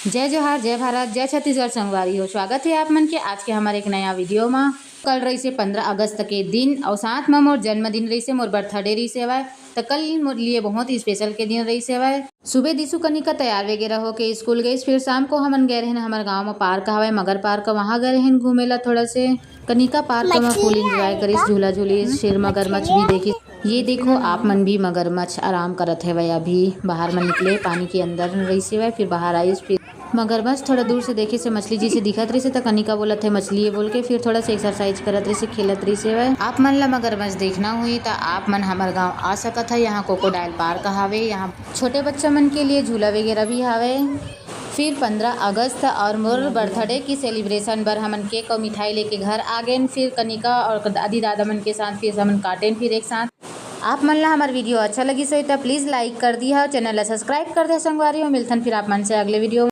जय जोहार, जय भारत, जय छत्तीसगढ़ संगवारी हो। स्वागत है आप मन के आज के हमारे एक नया वीडियो में। कल रही से 15 अगस्त के दिन और साथ में मोर जन्मदिन रही से, मोर बर्थडे रही से हवय। तो कल मोर लिए बहुत ही स्पेशल के दिन रही से हवय। सुबह दिसु कनिका तैयार वगैरह होके स्कूल गई, फिर शाम को हमन गए रहन हमारे गाँव में पार्क हवय मगर पार्क, वहाँ गए रहन घूमेला थोड़ा से। कनिका पार्क में फुल इंजॉय करिस, झूला झूली, फिर मगरमच्छ भी देखी। ये देखो आप मन भी मगरमच्छ आराम करत है। अभी बाहर में निकले पानी के अंदर रही से, फिर बाहर आई, फिर मगरमच्छ थोड़ा दूर से देखे से मछली जी से दिखत रही से, तो कनिका बोलत है मछली है बोल के, फिर थोड़ा सा एक्सरसाइज करत रही से, खेलत रही से। आप मन ला मगरमच्छ देखना हुई तो आप मन हमारे गांव आ सकत है। यहाँ कोकोडाइल पार्क हावे, यहाँ छोटे बच्चा मन के लिए झूला वगैरह भी हावे। फिर 15 अगस्त और मोर बर्थडे की सेलिब्रेशन बर हमन केक और मिठाई लेके घर आ गए। फिर कनिका और दादी दादा मन के साथ फिर हमन काटेन फिर एक साथ। आप मन ला हमार वीडियो अच्छा लगी सो तो प्लीज़ लाइक कर दिया, चैनल ला सब्सक्राइब कर दे संगवारी हो। मिलथन फिर आप मन से अगले वीडियो।